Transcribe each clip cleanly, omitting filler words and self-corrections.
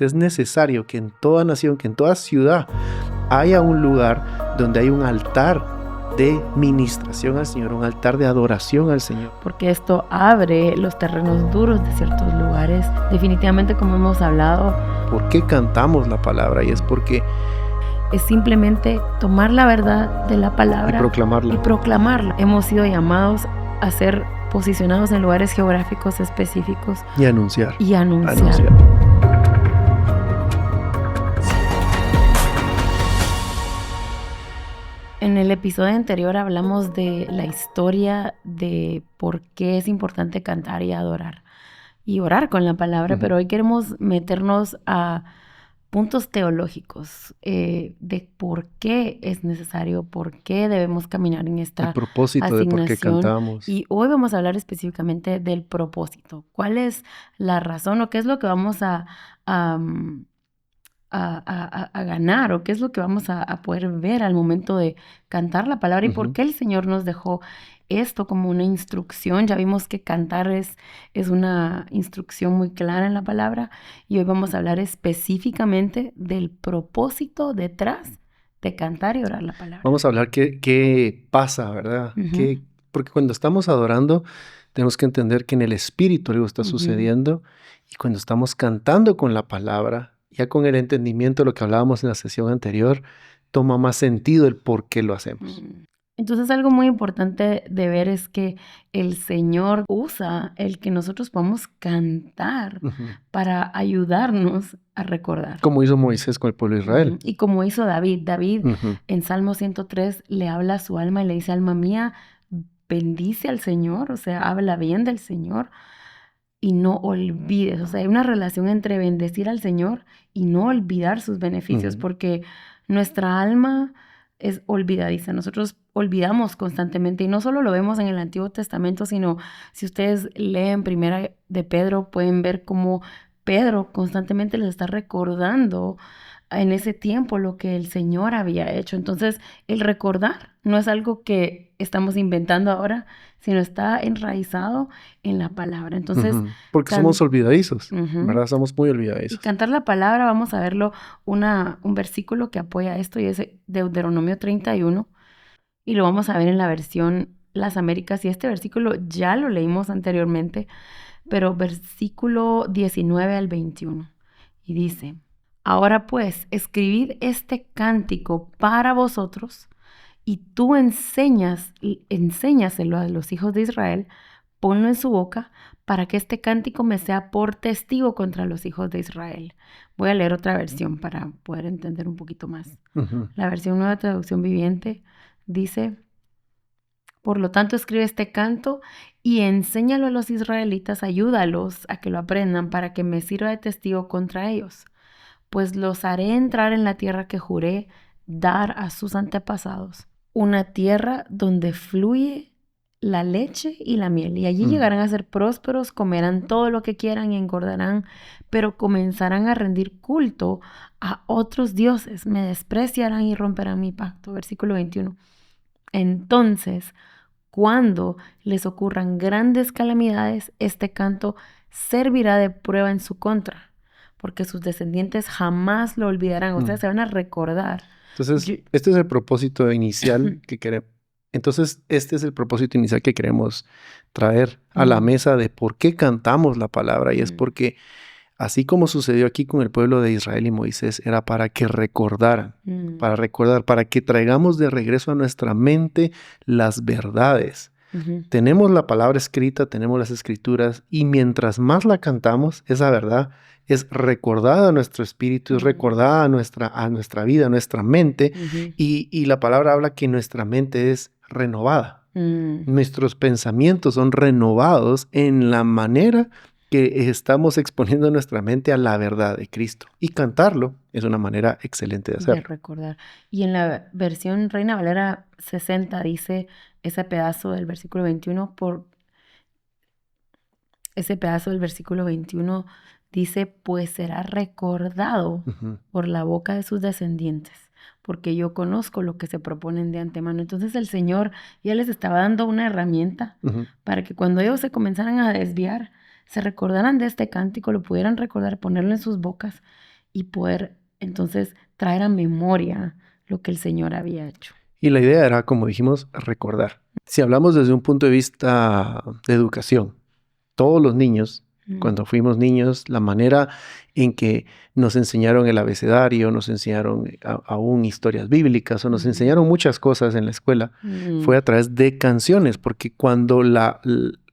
Es necesario que en toda nación, que en toda ciudad haya un lugar donde hay un altar de ministración al Señor, un altar de adoración al Señor. Porque esto abre los terrenos duros de ciertos lugares. Definitivamente, como hemos hablado, ¿por qué cantamos la palabra? Y es porque es simplemente tomar la verdad de la palabra y proclamarla. Hemos sido llamados a ser posicionados en lugares geográficos específicos Y anunciar. En el episodio anterior hablamos de la historia de por qué es importante cantar y adorar y orar con la palabra, pero hoy queremos meternos a puntos teológicos de por qué es necesario, por qué debemos caminar en esta el propósito asignación. De por qué cantamos. Y hoy vamos a hablar específicamente del propósito. ¿Cuál es la razón o qué es lo que vamos a ganar o qué es lo que vamos a poder ver al momento de cantar la palabra y por qué el Señor nos dejó esto como una instrucción? Ya vimos que cantar es una instrucción muy clara en la palabra y hoy vamos a hablar específicamente del propósito detrás de cantar y orar la palabra. Vamos a hablar qué pasa, ¿verdad? Porque cuando estamos adorando tenemos que entender que en el Espíritu algo está sucediendo y cuando estamos cantando con la palabra, ya con el entendimiento de lo que hablábamos en la sesión anterior, toma más sentido el por qué lo hacemos. Entonces, algo muy importante de ver es que el Señor usa el que nosotros podamos cantar para ayudarnos a recordar. Como hizo Moisés con el pueblo de Israel. Y como hizo David. David en Salmo 103 le habla a su alma y le dice: alma mía, bendice al Señor, o sea, habla bien del Señor. Y no olvides, o sea, hay una relación entre bendecir al Señor y no olvidar sus beneficios, porque nuestra alma es olvidadiza. Nosotros olvidamos constantemente y no solo lo vemos en el Antiguo Testamento, sino si ustedes leen Primera de Pedro, pueden ver cómo Pedro constantemente les está recordando en ese tiempo lo que el Señor había hecho. Entonces, el recordar no es algo que estamos inventando ahora, sino está enraizado en la palabra. Entonces, porque somos olvidadizos, ¿verdad? Somos muy olvidadizos. Y cantar la palabra, vamos a verlo, un versículo que apoya esto y es Deuteronomio 31 y lo vamos a ver en la versión Las Américas. Y este versículo ya lo leímos anteriormente, pero versículo 19 al 21. Y dice: ahora pues, escribid este cántico para vosotros y tú enséñaselo a los hijos de Israel, ponlo en su boca para que este cántico me sea por testigo contra los hijos de Israel. Voy a leer otra versión para poder entender un poquito más. La versión Nueva Traducción Viviente dice: por lo tanto, escribe este canto y enséñalo a los israelitas, ayúdalos a que lo aprendan para que me sirva de testigo contra ellos. Pues los haré entrar en la tierra que juré dar a sus antepasados, una tierra donde fluye la leche y la miel. Y allí llegarán a ser prósperos, comerán todo lo que quieran y engordarán, pero comenzarán a rendir culto a otros dioses, me despreciarán y romperán mi pacto. Versículo 21. Entonces, cuando les ocurran grandes calamidades, este canto servirá de prueba en su contra, porque sus descendientes jamás lo olvidarán, o sea, se van a recordar. Entonces, este es el propósito inicial que queremos. Entonces, este es el propósito inicial que queremos traer a la mesa de por qué cantamos la palabra. Y es porque, así como sucedió aquí con el pueblo de Israel y Moisés, era para que recordaran, para que traigamos de regreso a nuestra mente las verdades. Tenemos la palabra escrita, tenemos las escrituras, y mientras más la cantamos, esa verdad es recordada a nuestro espíritu, es recordada a nuestra vida, a nuestra mente, y la palabra habla que nuestra mente es renovada. Nuestros pensamientos son renovados en la manera que estamos exponiendo nuestra mente a la verdad de Cristo. Y cantarlo es una manera excelente de hacerlo. De recordar. Y en la versión Reina Valera 60 dice ese pedazo del versículo 21, dice: pues será recordado por la boca de sus descendientes, porque yo conozco lo que se proponen de antemano. Entonces el Señor ya les estaba dando una herramienta para que cuando ellos se comenzaran a desviar, se recordaran de este cántico, lo pudieran recordar, ponerlo en sus bocas y poder entonces traer a memoria lo que el Señor había hecho. Y la idea era, como dijimos, recordar. Si hablamos desde un punto de vista de educación, todos los niños, cuando fuimos niños, la manera en que nos enseñaron el abecedario, nos enseñaron aún historias bíblicas o nos enseñaron muchas cosas en la escuela, fue a través de canciones, porque cuando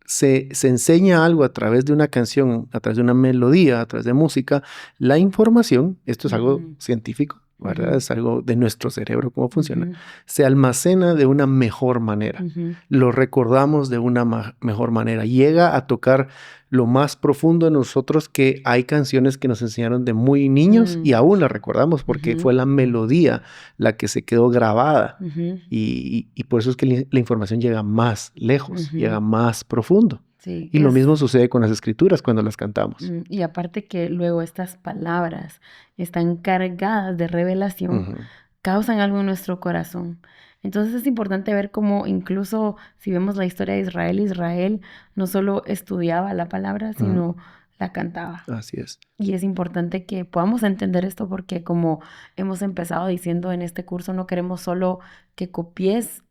se enseña algo a través de una canción, a través de una melodía, a través de música, la información, esto es algo científico, ¿verdad? Es algo de nuestro cerebro, cómo funciona. Se almacena de una mejor manera. Lo recordamos de una mejor manera. Llega a tocar lo más profundo de nosotros, que hay canciones que nos enseñaron de muy niños y aún las recordamos porque fue la melodía la que se quedó grabada. Y por eso es que la información llega más lejos, llega más profundo. Sí, y lo mismo sucede con las escrituras cuando las cantamos. Y aparte que luego estas palabras están cargadas de revelación, causan algo en nuestro corazón. Entonces es importante ver cómo incluso si vemos la historia de Israel no solo estudiaba la palabra, sino la cantaba. Así es. Y es importante que podamos entender esto porque, como hemos empezado diciendo en este curso, no queremos solo que copies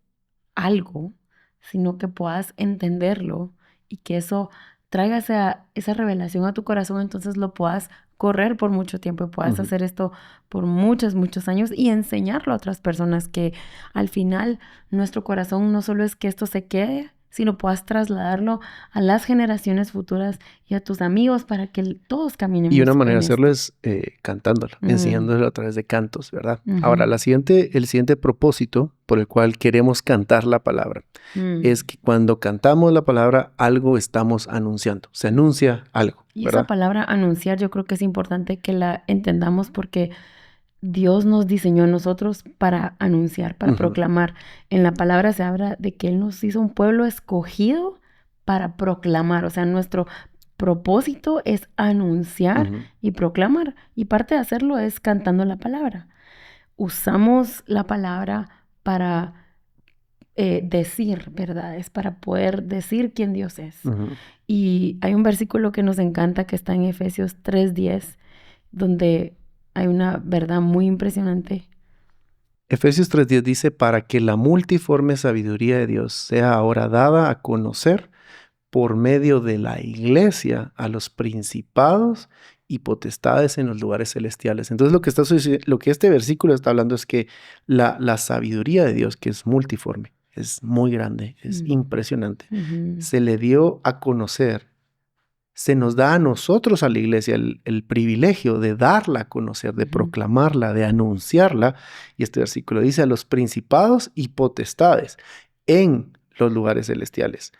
algo, sino que puedas entenderlo y que eso traiga esa revelación a tu corazón, entonces lo puedas correr por mucho tiempo y puedas hacer esto por muchos años y enseñarlo a otras personas, que al final nuestro corazón no solo es que esto se quede, sino puedas trasladarlo a las generaciones futuras y a tus amigos para que todos caminemos. Y una manera de hacerlo es cantándolo, enseñándolo a través de cantos, ¿verdad? Ahora, el siguiente propósito por el cual queremos cantar la palabra es que cuando cantamos la palabra, algo estamos anunciando. Se anuncia algo, y ¿verdad? Esa palabra anunciar, yo creo que es importante que la entendamos porque Dios nos diseñó a nosotros para anunciar, para proclamar. En la palabra se habla de que Él nos hizo un pueblo escogido para proclamar. O sea, nuestro propósito es anunciar y proclamar. Y parte de hacerlo es cantando la palabra. Usamos la palabra para decir verdades, para poder decir quién Dios es. Y hay un versículo que nos encanta que está en Efesios 3:10, donde hay una verdad muy impresionante. Efesios 3:10 dice, para que la multiforme sabiduría de Dios sea ahora dada a conocer por medio de la iglesia a los principados y potestades en los lugares celestiales. Entonces lo que este versículo está hablando es que la sabiduría de Dios, que es multiforme, es muy grande, es impresionante, se le dio a conocer. Se nos da a nosotros, a la iglesia, el privilegio de darla a conocer, de proclamarla, de anunciarla. Y este versículo dice a los principados y potestades en los lugares celestiales.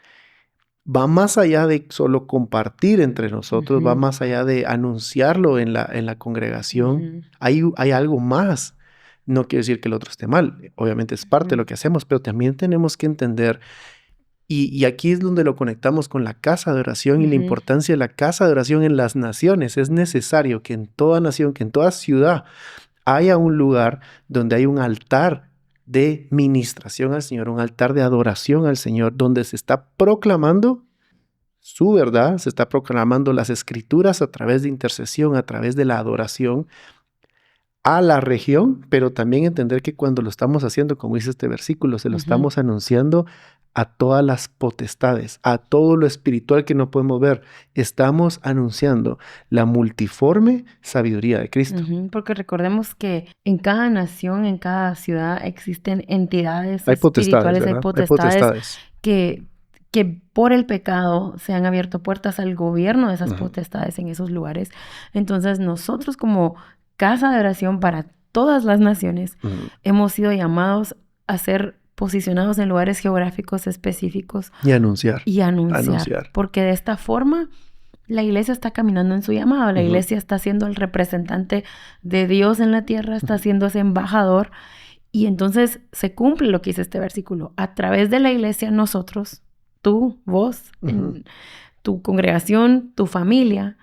Va más allá de solo compartir entre nosotros, va más allá de anunciarlo en la congregación. Hay algo más. No quiere decir que el otro esté mal. Obviamente es parte de lo que hacemos, pero también tenemos que entender. Y aquí es donde lo conectamos con la casa de oración y la importancia de la casa de oración en las naciones. Es necesario que en toda nación, que en toda ciudad haya un lugar donde hay un altar de ministración al Señor, un altar de adoración al Señor, donde se está proclamando su verdad, se está proclamando las escrituras a través de intercesión, a través de la adoración a la región, pero también entender que cuando lo estamos haciendo, como dice este versículo, se lo estamos anunciando a todas las potestades, a todo lo espiritual que no podemos ver. Estamos anunciando la multiforme sabiduría de Cristo. Porque recordemos que en cada nación, en cada ciudad existen entidades hay espirituales, hay potestades que por el pecado se han abierto puertas al gobierno de esas potestades en esos lugares. Entonces nosotros, como casa de oración para todas las naciones, hemos sido llamados a ser posicionados en lugares geográficos específicos. Y anunciar. Porque de esta forma la iglesia está caminando en su llamado. La iglesia está siendo el representante de Dios en la tierra, está siendo ese embajador. Y entonces se cumple lo que dice este versículo. A través de la iglesia nosotros, tú, vos, tu congregación, tu familia,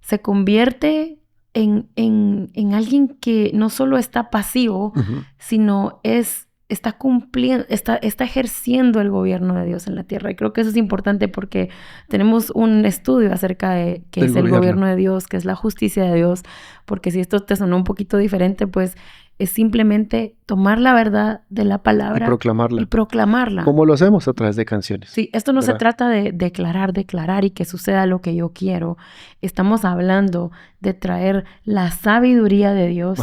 se convierte en alguien que no solo está pasivo, sino es está cumpliendo, está ejerciendo el gobierno de Dios en la tierra. Y creo que eso es importante porque tenemos un estudio acerca de qué es el gobierno de Dios, qué es la justicia de Dios, porque si esto te sonó un poquito diferente, pues es simplemente tomar la verdad de la palabra y proclamarla. Como lo hacemos a través de canciones. Sí, esto no se trata de declarar y que suceda lo que yo quiero. Estamos hablando de traer la sabiduría de Dios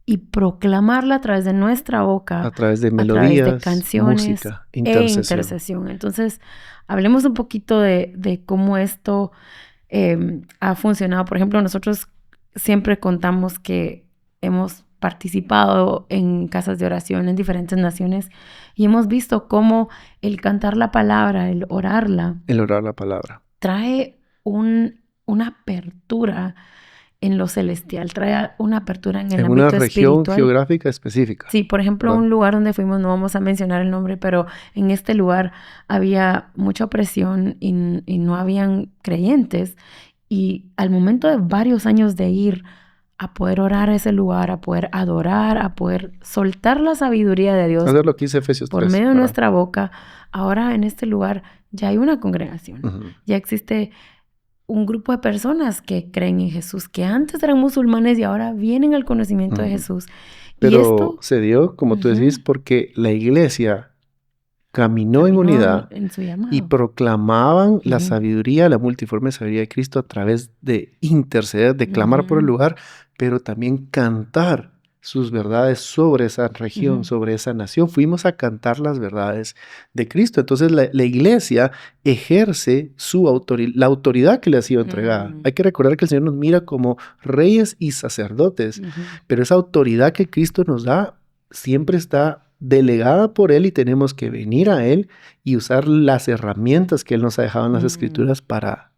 y proclamarla a través de nuestra boca, a través de melodías, a través de canciones, música, intercesión. Entonces, hablemos un poquito de cómo esto ha funcionado. Por ejemplo, nosotros siempre contamos que hemos participado en casas de oración en diferentes naciones y hemos visto cómo el cantar la palabra, el orar la palabra, trae una apertura en lo celestial, trae una apertura en el ámbito espiritual. En una región geográfica específica. Sí, por ejemplo, un lugar donde fuimos, no vamos a mencionar el nombre, pero en este lugar había mucha opresión y no habían creyentes. Y al momento de varios años de ir a poder orar a ese lugar, a poder adorar, a poder soltar la sabiduría de Dios. Hacer lo que dice Efesios 3. Por medio de nuestra boca. Ahora en este lugar ya hay una congregación. Ya existe un grupo de personas que creen en Jesús, que antes eran musulmanes y ahora vienen al conocimiento de Jesús. Pero y esto se dio, como tú decís, porque la iglesia caminó en unidad en su llamado. Y proclamaban la sabiduría, la multiforme sabiduría de Cristo a través de interceder, de clamar por el lugar, pero también cantar sus verdades sobre esa región, sobre esa nación. Fuimos a cantar las verdades de Cristo. Entonces la iglesia ejerce la autoridad que le ha sido entregada. Hay que recordar que el Señor nos mira como reyes y sacerdotes, pero esa autoridad que Cristo nos da siempre está delegada por Él y tenemos que venir a Él y usar las herramientas que Él nos ha dejado en las Escrituras para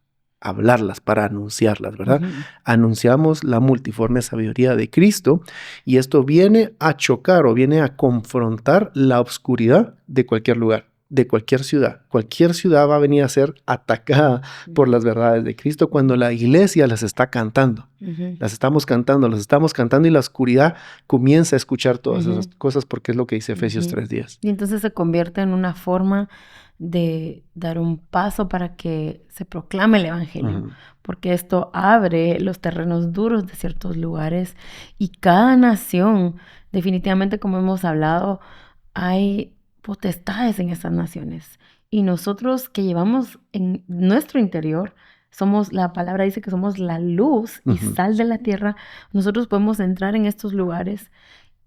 hablarlas, para anunciarlas, ¿verdad? Anunciamos la multiforme sabiduría de Cristo y esto viene a chocar o viene a confrontar la oscuridad de cualquier lugar, de cualquier ciudad. Cualquier ciudad va a venir a ser atacada por las verdades de Cristo cuando la iglesia las está cantando. Las estamos cantando y la oscuridad comienza a escuchar todas esas cosas porque es lo que dice Efesios 3:10. Y entonces se convierte en una forma de dar un paso para que se proclame el evangelio, porque esto abre los terrenos duros de ciertos lugares y cada nación, definitivamente como hemos hablado, hay potestades en esas naciones y nosotros que llevamos en nuestro interior la palabra dice que somos la luz y sal de la tierra. Nosotros podemos entrar en estos lugares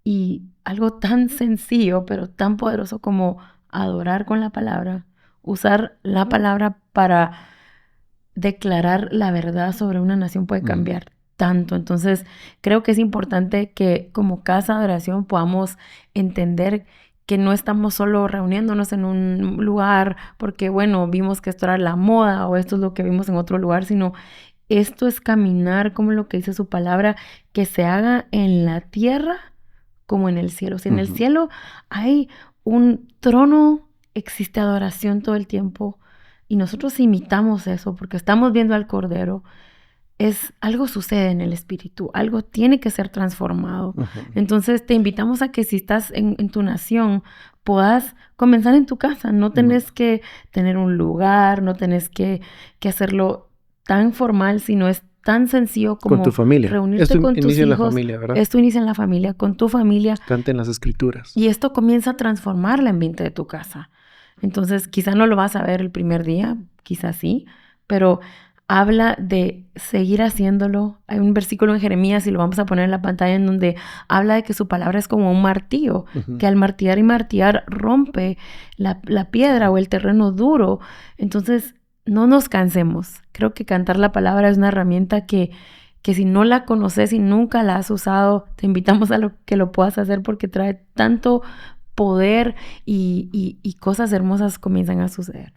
y algo tan sencillo pero tan poderoso como adorar con la palabra, usar la palabra para declarar la verdad sobre una nación puede cambiar tanto. Entonces creo que es importante que como casa de oración podamos entender que no estamos solo reuniéndonos en un lugar porque, bueno, vimos que esto era la moda o esto es lo que vimos en otro lugar, sino esto es caminar como lo que dice su palabra, que se haga en la tierra como en el cielo. Si en el cielo hay un trono, existe adoración todo el tiempo y nosotros imitamos eso porque estamos viendo al Cordero. Algo sucede en el espíritu, algo tiene que ser transformado. Entonces te invitamos a que si estás en tu nación, puedas comenzar en tu casa. No tenés que tener un lugar, no tenés que hacerlo tan formal, sino es tan sencillo como con tu familia. Reunirte con tus hijos. En la familia, ¿verdad? Esto inicia en la familia, con tu familia. Canten las Escrituras. Y esto comienza a transformar el ambiente de tu casa. Entonces quizá no lo vas a ver el primer día, quizás sí, pero habla de seguir haciéndolo. Hay un versículo en Jeremías, y lo vamos a poner en la pantalla, en donde habla de que su palabra es como un martillo, que al martillar y martillar rompe la piedra o el terreno duro. Entonces, no nos cansemos. Creo que cantar la palabra es una herramienta que si no la conoces y nunca la has usado, te invitamos a que lo puedas hacer porque trae tanto poder y cosas hermosas comienzan a suceder.